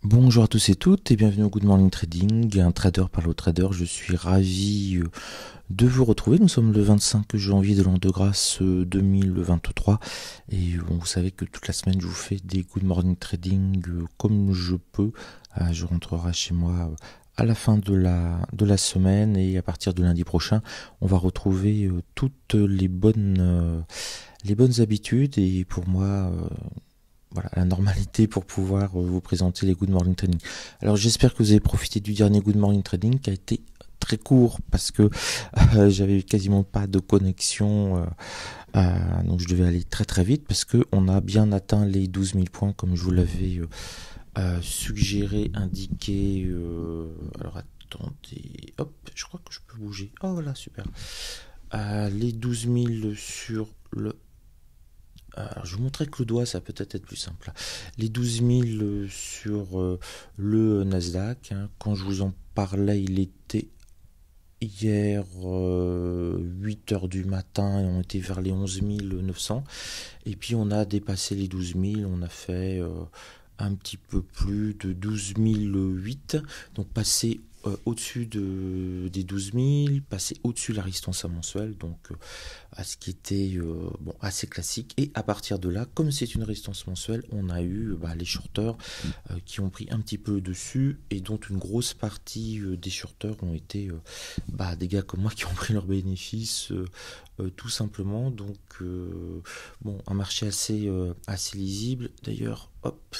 Bonjour à tous et toutes et bienvenue au Good Morning Trading, un trader parle au trader. Je suis ravi de vous retrouver. Nous sommes le 25 janvier de l'an de grâce 2023 et vous savez que toute la semaine je vous fais des Good Morning Trading comme je peux. Je rentrerai chez moi à la fin de la semaine et à partir de lundi prochain, on va retrouver toutes les bonnes habitudes et pour moi voilà, la normalité pour pouvoir vous présenter les Good Morning Trading. Alors j'espère que vous avez profité du dernier Good Morning Trading qui a été très court parce que j'avais quasiment pas de connexion, donc je devais aller très très vite parce que on a bien atteint les 12 000 points comme je vous l'avais suggéré, indiqué. Alors attendez, hop, je crois que je peux bouger. Oh voilà, super. Les 12 000 sur le alors, je vous montrerai que le doigt, ça peut être plus simple. Les 12 000 sur le Nasdaq, hein, quand je vous en parlais, il était hier 8 heures du matin et on était vers les 11 900. Et puis on a dépassé les 12 000, on a fait un petit peu plus de 12 008, donc passer au-dessus des 12 000, passer au-dessus de la résistance à mensuelle, donc à ce qui était bon, assez classique. Et à partir de là, comme c'est une résistance mensuelle, on a eu les shorteurs qui ont pris un petit peu dessus et dont une grosse partie des shorteurs ont été des gars comme moi qui ont pris leurs bénéfices tout simplement. Donc bon, un marché assez lisible. D'ailleurs, hop.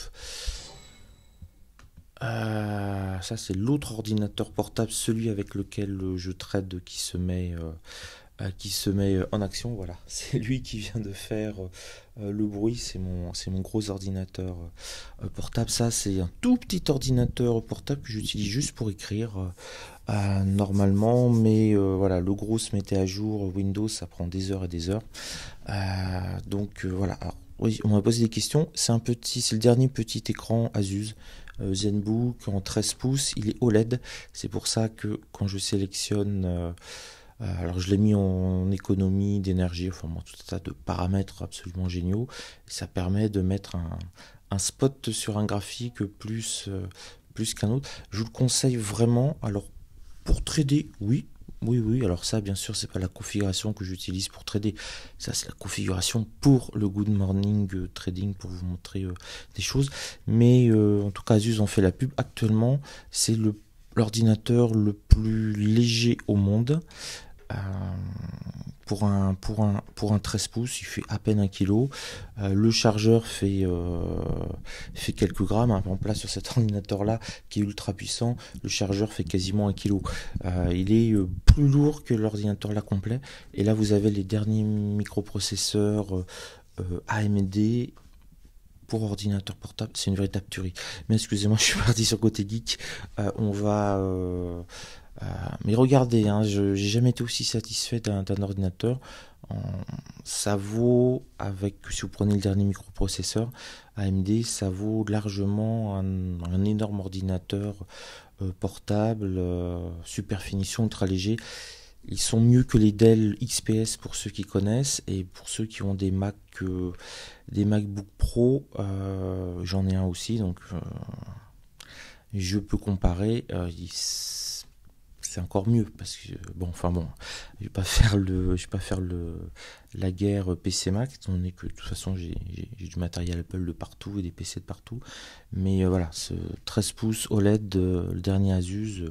Ça c'est l'autre ordinateur portable, celui avec lequel je trade qui se met en action. Voilà, c'est lui qui vient de faire le bruit. C'est mon gros ordinateur portable. Ça c'est un tout petit ordinateur portable que j'utilise juste pour écrire normalement, mais voilà, le gros se mettait à jour. Windows, ça prend des heures et des heures. Donc voilà. Alors, oui, on m'a posé des questions. C'est le dernier petit écran Asus ZenBook en 13 pouces. Il est OLED. C'est pour ça que quand je sélectionne, alors je l'ai mis en économie d'énergie, enfin tout un tas de paramètres absolument géniaux. Et ça permet de mettre un spot sur un graphique plus qu'un autre. Je vous le conseille vraiment. Alors pour trader, oui. Oui, oui, alors ça, bien sûr, c'est pas la configuration que j'utilise pour trader. Ça, c'est la configuration pour le Good Morning Trading, pour vous montrer des choses. Mais en tout cas, Asus en fait la pub. Actuellement, c'est l'ordinateur le plus léger au monde. Euh, pour un 13 pouces, il fait à peine 1 kg. Le chargeur fait quelques grammes. Hein. En place sur cet ordinateur-là, qui est ultra puissant, le chargeur fait quasiment 1 kg. Il est plus lourd que l'ordinateur là complet. Et là, vous avez les derniers microprocesseurs AMD pour ordinateur portable. C'est une véritable tuerie. Mais excusez-moi, je suis parti sur côté geek. On va... mais regardez, hein, j'ai jamais été aussi satisfait d'un ordinateur. En- Ça vaut, si vous prenez le dernier microprocesseur AMD, ça vaut largement un énorme ordinateur portable, super finition, ultra léger. Ils sont mieux que les Dell XPS pour ceux qui connaissent et pour ceux qui ont des MacBook Pro, j'en ai un aussi, donc je peux comparer. C'est encore mieux parce que bon, enfin bon, je vais pas faire la guerre PC Mac, étant donné que de toute façon j'ai du matériel Apple de partout et des PC de partout. Mais voilà, ce 13 pouces OLED, le dernier Asus.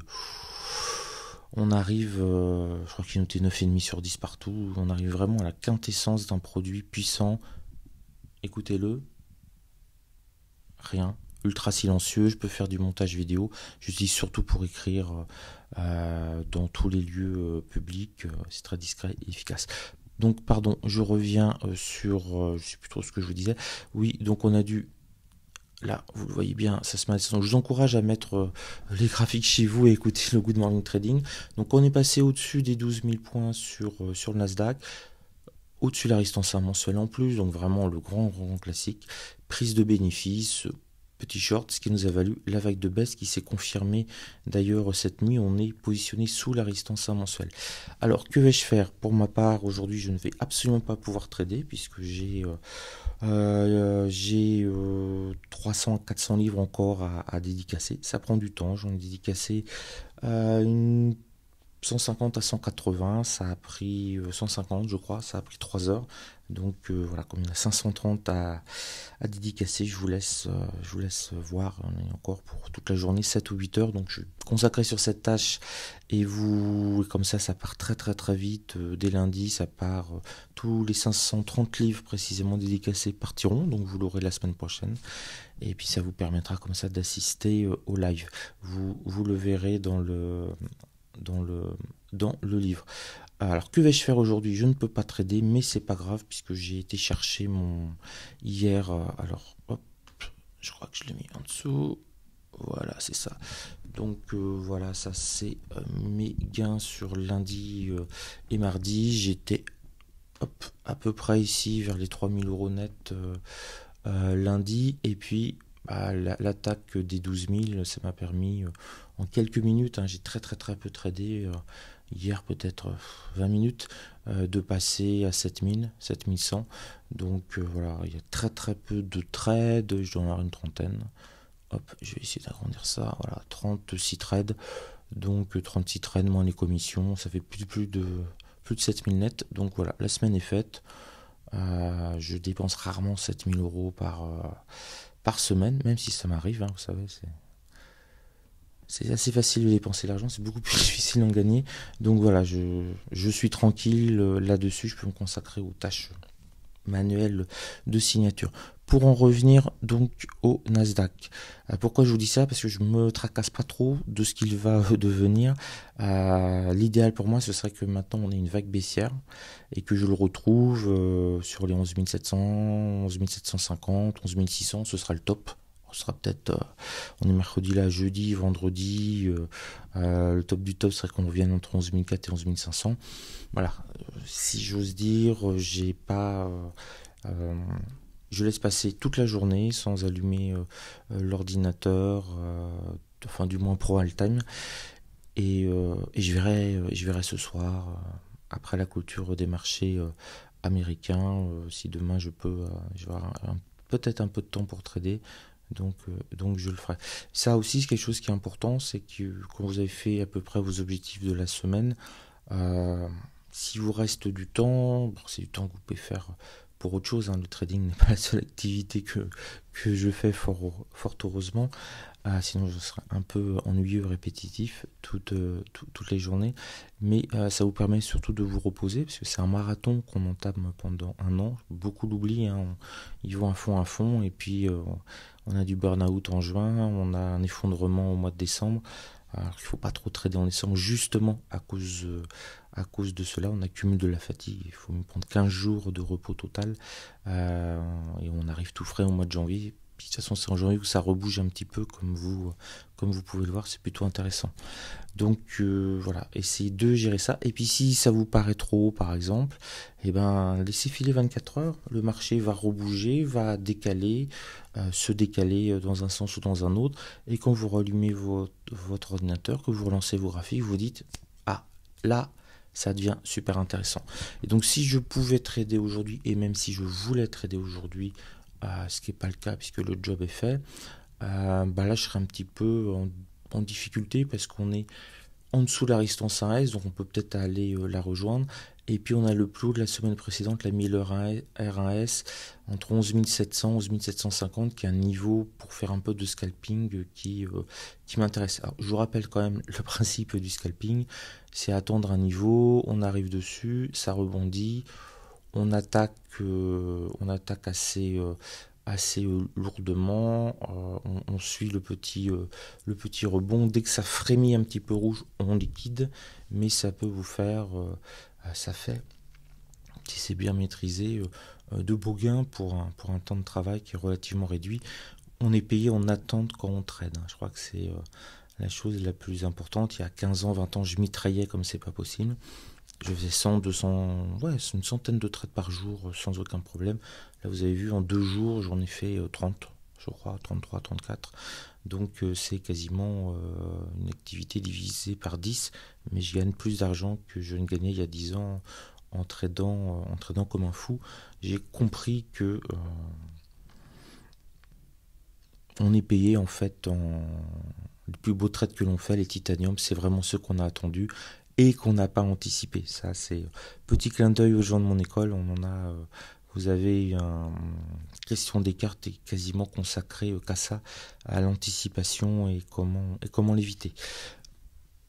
On arrive, je crois qu'il notait 9,5 sur 10 partout. On arrive vraiment à la quintessence d'un produit puissant. Écoutez-le, rien. Ultra silencieux, je peux faire du montage vidéo. J'utilise surtout pour écrire dans tous les lieux publics. C'est très discret et efficace. Donc, pardon, je reviens sur, je sais plus trop ce que je vous disais. Oui, donc on a dû. Là, vous le voyez bien, ça se met. Donc, je vous encourage à mettre les graphiques chez vous et écouter le Good Morning Trading. Donc, on est passé au-dessus des 12 000 points sur le Nasdaq, au-dessus de la résistance mensuelle en plus, donc vraiment le grand classique. Prise de bénéfice, petit short, ce qui nous a valu la vague de baisse qui s'est confirmée. D'ailleurs, cette nuit, on est positionné sous la résistance mensuelle. Alors, que vais-je faire? Pour ma part, aujourd'hui, je ne vais absolument pas pouvoir trader puisque j'ai 300 à 400 livres encore à dédicacer. Ça prend du temps, j'en ai dédicacé une 150 à 180, ça a pris 150 je crois, ça a pris 3 heures. Donc voilà, comme il y en a 530 à dédicacer, je vous laisse voir. On est encore pour toute la journée, 7 ou 8 heures. Donc je vais consacrer sur cette tâche et comme ça part très très très vite. Dès lundi, ça part. Tous les 530 livres précisément dédicacés partiront. Donc vous l'aurez la semaine prochaine. Et puis ça vous permettra comme ça d'assister au live. Vous le verrez dans le livre. Alors que vais-je faire aujourd'hui? Je ne peux pas trader, mais c'est pas grave puisque j'ai été chercher mon hier. Alors hop, je crois que je l'ai mis en dessous. Voilà, c'est ça. Donc voilà, ça c'est mes gains sur lundi et mardi. J'étais à peu près ici vers les 3000 € net lundi, et puis l'attaque des 12 000, ça m'a permis en quelques minutes, hein, j'ai très très très peu tradé, hier peut-être 20 minutes, de passer à 7000, 7100. Donc voilà, il y a très très peu de trades, je dois en avoir une trentaine. Hop, je vais essayer d'agrandir ça, voilà, 36 trades. Donc 36 trades moins les commissions, ça fait plus de 7000 net. Donc voilà, la semaine est faite. Je dépense rarement 7000 € par semaine, même si ça m'arrive, hein, vous savez, c'est assez facile de dépenser l'argent, c'est beaucoup plus difficile d'en gagner. Donc voilà, je suis tranquille là-dessus, je peux me consacrer aux tâches manuelles de signature. Pour en revenir donc au Nasdaq. Pourquoi je vous dis ça? Parce que je me tracasse pas trop de ce qu'il va devenir. L'idéal pour moi, ce serait que maintenant on ait une vague baissière et que je le retrouve sur les 11 700, 11 750, 11 600, ce sera le top. On sera peut-être, on est mercredi là, jeudi, vendredi, le top du top serait qu'on revienne entre 11 400 et 11 500. Voilà, si j'ose dire, j'ai pas... je laisse passer toute la journée sans allumer l'ordinateur, enfin du moins pro all time, et je verrai ce soir, après la clôture des marchés américains, si demain je peux, je vais avoir peut-être un peu de temps pour trader. Donc je le ferai. Ça aussi, c'est quelque chose qui est important, c'est que quand vous avez fait à peu près vos objectifs de la semaine, si vous reste du temps, c'est du temps que vous pouvez faire pour autre chose, hein. Le trading n'est pas la seule activité que je fais, fort heureusement. Sinon je serais un peu ennuyeux, répétitif toutes les journées. Mais ça vous permet surtout de vous reposer, parce que c'est un marathon qu'on entame pendant un an. Beaucoup l'oublient, hein. Ils vont à fond, et puis on a du burn-out en juin, on a un effondrement au mois de décembre. Alors il ne faut pas trop trader en décembre, justement à cause de cela, on accumule de la fatigue. Il faut prendre 15 jours de repos total, et on arrive tout frais au mois de janvier. Puis, de toute façon, c'est en janvier où ça rebouge un petit peu, comme vous pouvez le voir, c'est plutôt intéressant. Donc voilà, essayez de gérer ça. Et puis si ça vous paraît trop haut, par exemple, eh ben, laissez filer 24 heures. Le marché va rebouger, va décaler, se décaler dans un sens ou dans un autre. Et quand vous rallumez votre ordinateur, que vous relancez vos graphiques, vous dites « Ah, là, ça devient super intéressant ». Et donc si je pouvais trader aujourd'hui, et même si je voulais trader aujourd'hui, ce qui n'est pas le cas puisque le job est fait, là je serais un petit peu en difficulté parce qu'on est en dessous de la résistance 1S, donc on peut peut-être aller la rejoindre. Et puis on a le plus haut de la semaine précédente, la 1000 R1S, entre 11 700 et 11 750, qui est un niveau pour faire un peu de scalping qui m'intéresse. Alors, je vous rappelle quand même le principe du scalping, c'est attendre un niveau, on arrive dessus, ça rebondit, on attaque assez lourdement, on suit le petit rebond. Dès que ça frémit un petit peu rouge, on liquide, mais ça peut vous faire, ça fait, si c'est bien maîtrisé, de beaux gains pour un temps de travail qui est relativement réduit. On est payé en attente quand on trade, hein. Je crois que c'est la chose la plus importante. Il y a 15 ans, 20 ans, je mitraillais comme c'est pas possible. Je faisais 100, 200, ouais, c'est une centaine de trades par jour sans aucun problème. Là, vous avez vu, en 2 jours, j'en ai fait 30. je crois, 33, 34. Donc c'est quasiment une activité divisée par 10, mais je gagne plus d'argent que je ne gagnais il y a 10 ans en tradant comme un fou. J'ai compris que on est payé en fait le plus beau trade que l'on fait, les titaniums, c'est vraiment ce qu'on a attendu et qu'on n'a pas anticipé. Ça, c'est petit clin d'œil aux gens de mon école. On en a, vous avez une question des cartes quasiment consacrée qu'à ça, à l'anticipation et comment l'éviter.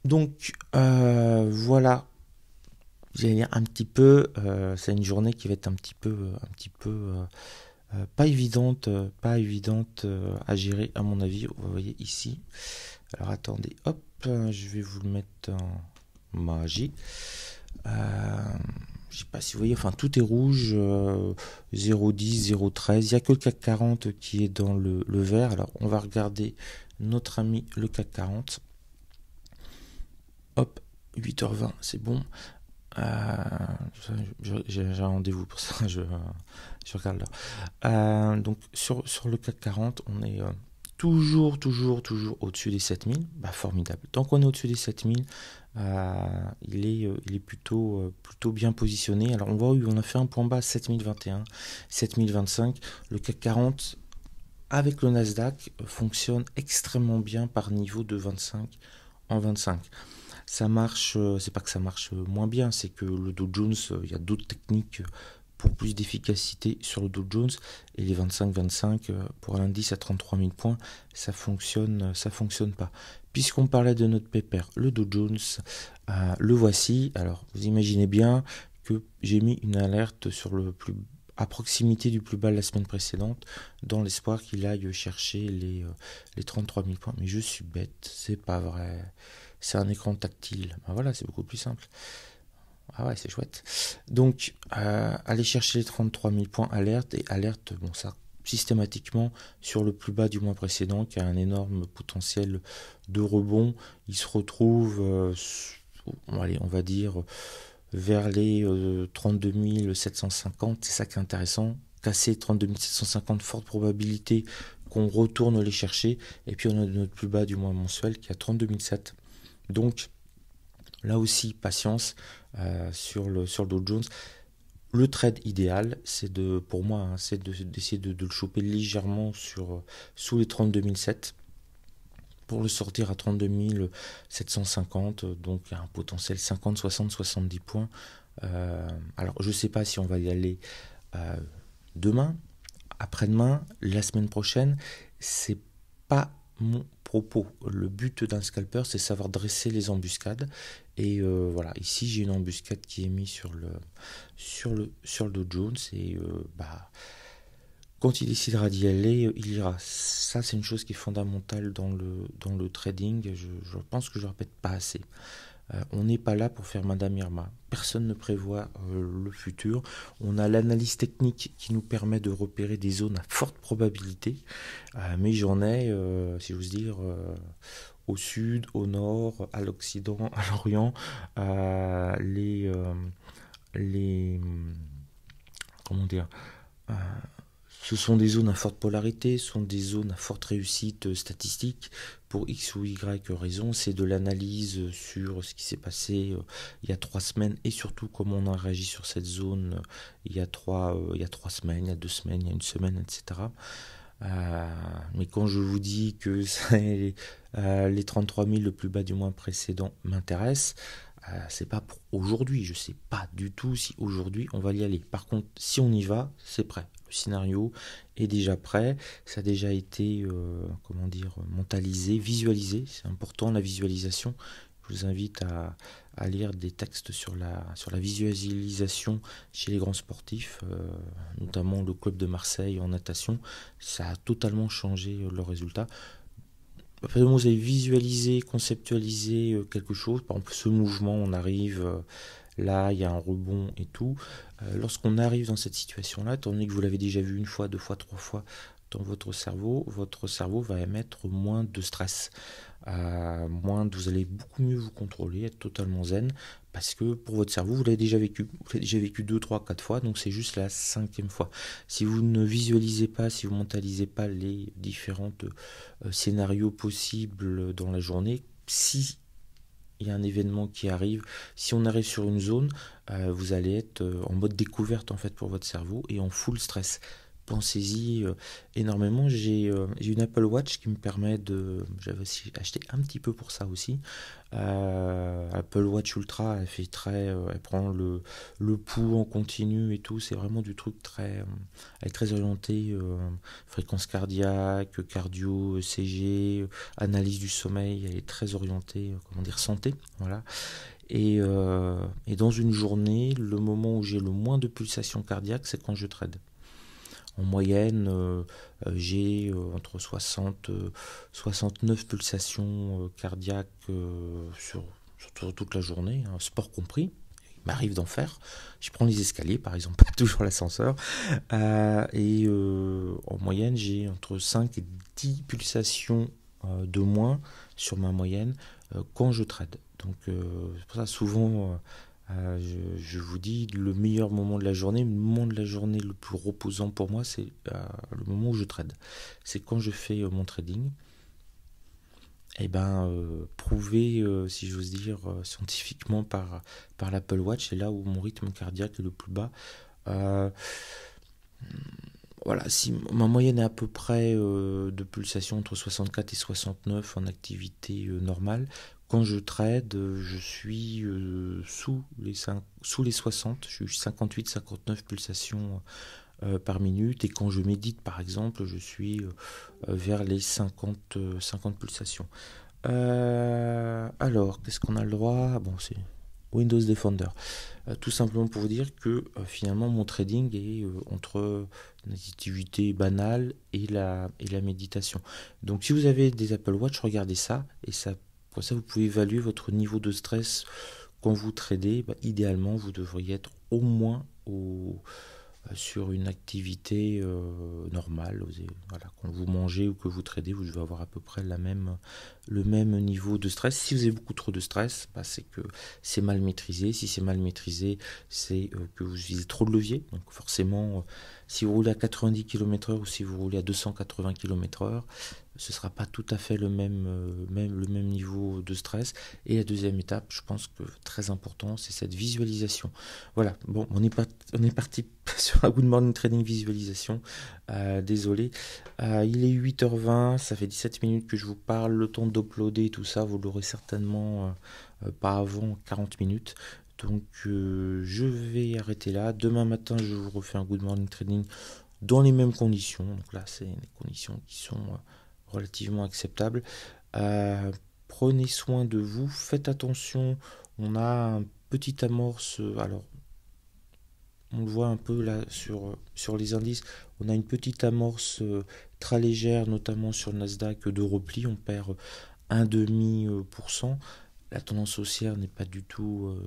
Donc voilà. J'allais dire un petit peu. C'est une journée qui va être un petit peu pas évidente, à gérer à mon avis. Vous voyez ici. Alors attendez, hop, je vais vous le mettre en magie. Je sais pas si vous voyez, enfin tout est rouge, 0,10, 0,13. Il n'y a que le CAC 40 qui est dans le vert. Alors on va regarder notre ami le CAC 40. Hop, 8h20, c'est bon. J'ai un rendez-vous pour ça, je regarde là. Donc sur le CAC 40, on est toujours au-dessus des 7000. Bah, formidable. Tant qu'on est au-dessus des 7000, il est plutôt bien positionné. Alors on voit où on a fait un point bas 7021, 7025. Le CAC 40 avec le Nasdaq fonctionne extrêmement bien par niveau de 25 en 25. Ça marche, c'est pas que ça marche moins bien, c'est que le Dow Jones, il y a d'autres techniques pour plus d'efficacité sur le Dow Jones, et les 25-25 pour l'indice à 33 000 points, ça fonctionne pas. Puisqu'on parlait de notre pépère, le Dow Jones, le voici. Alors vous imaginez bien que j'ai mis une alerte à proximité du plus bas de la semaine précédente, dans l'espoir qu'il aille chercher les 33 000 points. Mais je suis bête, c'est pas vrai. C'est un écran tactile. Ben voilà, c'est beaucoup plus simple. Ah ouais, c'est chouette. Donc, aller chercher les 33 000 points alerte, et alerte, bon ça, systématiquement sur le plus bas du mois précédent, qui a un énorme potentiel de rebond. Il se retrouve, allez, on va dire, vers les 32 750. C'est ça qui est intéressant. Casser 32 750, forte probabilité qu'on retourne les chercher. Et puis on a notre plus bas du mois mensuel qui est à 32 700. Donc là aussi patience sur le Dow Jones. Le trade idéal, c'est pour moi, c'est d'essayer de le choper légèrement sous les 32 700 pour le sortir à 32 750. Donc il y a un potentiel 50, 60, 70 points. Alors je ne sais pas si on va y aller demain, après-demain, la semaine prochaine. C'est pas mon propos. Le but d'un scalper, c'est savoir dresser les embuscades. Et voilà, ici j'ai une embuscade qui est mise sur le Dow Jones, et quand il décidera d'y aller, il ira. Ça, c'est une chose qui est fondamentale dans le trading. Je pense que je ne répète pas assez. On n'est pas là pour faire Madame Irma. Personne ne prévoit le futur. On a l'analyse technique qui nous permet de repérer des zones à forte probabilité. Mais j'en ai, si j'ose dire, au sud, au nord, à l'occident, à l'orient, comment dire, ce sont des zones à forte polarité, ce sont des zones à forte réussite statistique. Pour X ou Y raison, c'est de l'analyse sur ce qui s'est passé il y a 3 semaines, et surtout comment on a réagi sur cette zone il y a 3 semaines, il y a 2 semaines, il y a 1 semaine, etc. Mais quand je vous dis que les 33 000 le plus bas du mois précédent m'intéressent, c'est pas pour aujourd'hui. Je sais pas du tout si aujourd'hui on va y aller. Par contre, si on y va, c'est prêt. Le scénario est déjà prêt. Ça a déjà été, mentalisé, visualisé. C'est important, la visualisation. Je vous invite à lire des textes sur la visualisation chez les grands sportifs, notamment le club de Marseille en natation. Ça a totalement changé leurs résultats. Après, vous avez visualisé, conceptualisé quelque chose. Par exemple, ce mouvement, on arrive là, il y a un rebond et tout. Lorsqu'on arrive dans cette situation-là, étant donné que vous l'avez déjà vu 1 fois, 2 fois, 3 fois dans votre cerveau va émettre moins de stress. Vous allez beaucoup mieux vous contrôler, être totalement zen, Parce que pour votre cerveau, vous l'avez déjà vécu. Vous l'avez déjà vécu 2, 3, 4 fois, donc c'est juste la 5e fois. Si vous ne visualisez pas, si vous mentalisez pas les différents scénarios possibles dans la journée, si il y a un événement qui arrive, si on arrive sur une zone, vous allez être en mode découverte en fait pour votre cerveau et en full stress. Pensez-y énormément. J'ai une Apple Watch qui me permet de. J'avais aussi acheté un petit peu pour ça aussi. Apple Watch Ultra, elle fait elle prend le pouls en continu et tout. C'est vraiment du truc elle est très orientée fréquence cardiaque, cardio, ECG, analyse du sommeil. Elle est très orientée, comment dire, santé. Voilà. Et dans une journée, le moment où j'ai le moins de pulsations cardiaques, c'est quand je trade. En moyenne, j'ai entre 60 69 pulsations cardiaques sur toute la journée, hein, sport compris. Il m'arrive d'en faire. Je prends les escaliers, par exemple, pas toujours l'ascenseur. En moyenne, j'ai entre 5 et 10 pulsations de moins sur ma moyenne quand je trade. Donc, c'est pour ça, souvent, je vous dis, le meilleur moment de la journée, le moment de la journée le plus reposant pour moi, c'est le moment où je trade. C'est quand je fais mon trading. Et ben, prouvé, si j'ose dire, scientifiquement par l'Apple Watch, c'est là où mon rythme cardiaque est le plus bas. Euh, voilà, si ma moyenne est à peu près de pulsation entre 64 et 69 en activité normale, quand je trade, je suis sous les 60, je suis 58-59 pulsations par minute, et quand je médite par exemple, je suis vers les 50 pulsations. Alors, qu'est-ce qu'on a le droit? Bon, c'est Windows Defender. Tout simplement pour vous dire que finalement mon trading est entre une activité banale et la méditation. Donc si vous avez des Apple Watch, regardez ça, et pour ça vous pouvez évaluer votre niveau de stress quand vous tradez. Idéalement, vous devriez être au moins sur une activité normale. Voilà, quand vous mangez ou que vous tradez, vous devez avoir à peu près le même niveau de stress. Si vous avez beaucoup trop de stress, c'est que c'est mal maîtrisé. Si c'est mal maîtrisé, c'est que vous utilisez trop de levier. Donc forcément, si vous roulez à 90 km/h ou si vous roulez à 280 km/h, ce ne sera pas tout à fait le même niveau de stress. Et la deuxième étape, je pense que très important, c'est cette visualisation. Voilà, bon, on est parti sur un Good Morning Trading visualisation. Désolé. Il est 8h20, ça fait 17 minutes que je vous parle. Le temps d'uploader tout ça, vous l'aurez certainement pas avant 40 minutes. Donc je vais arrêter là. Demain matin, je vous refais un Good Morning Trading dans les mêmes conditions. Donc là, c'est des conditions qui sont relativement acceptables. Prenez soin de vous, faites attention. On a un petit amorce. Alors, on le voit un peu là sur les indices. On a une petite amorce très légère, notamment sur le Nasdaq de repli. On perd 1,5%. La tendance haussière n'est pas du tout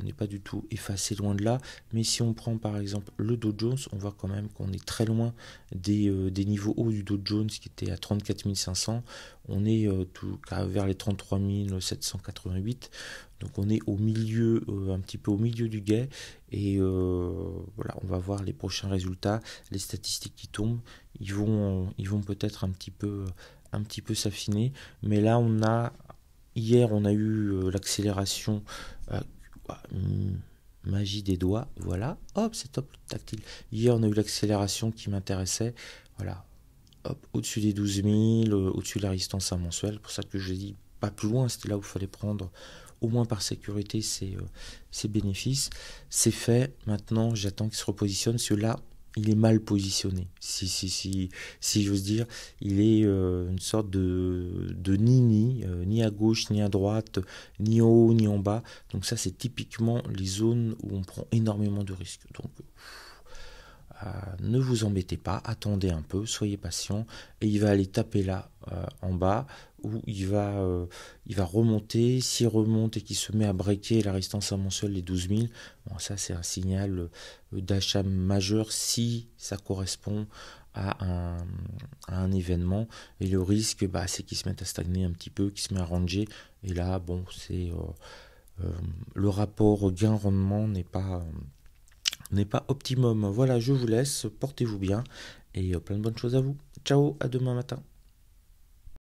effacée, loin de là. Mais si on prend par exemple le Dow Jones, on voit quand même qu'on est très loin des niveaux hauts du Dow Jones qui était à 34 500. On est vers les 33 788. Donc on est au milieu, un petit peu au milieu du gué. Et voilà, on va voir les prochains résultats, les statistiques qui tombent. Ils vont peut-être un petit peu s'affiner. Mais là, hier, on a eu l'accélération, magie des doigts, voilà, hop, c'est top, tactile. Hier, on a eu l'accélération qui m'intéressait, voilà, hop, au-dessus des 12 000, au-dessus de la résistance mensuelle. C'est pour ça que je dis pas plus loin, c'était là où il fallait prendre, au moins par sécurité, ses bénéfices. C'est fait, maintenant, j'attends qu'il se repositionne, celui-là, il est mal positionné, si j'ose dire. Il est une sorte de ni à gauche, ni à droite, ni en haut, ni en bas. Donc ça, c'est typiquement les zones où on prend énormément de risques. Donc, ne vous embêtez pas, attendez un peu, soyez patient, et il va aller taper là, en bas, où il va remonter. S'il remonte et qu'il se met à breaker la résistance mensuelle des 12 000, bon, ça c'est un signal d'achat majeur si ça correspond à un événement. Et le risque, c'est qu'il se mette à stagner un petit peu, qu'il se met à ranger, et là, bon, le rapport gain-rendement n'est pas optimum. Voilà, je vous laisse, portez-vous bien et plein de bonnes choses à vous. Ciao, à demain matin.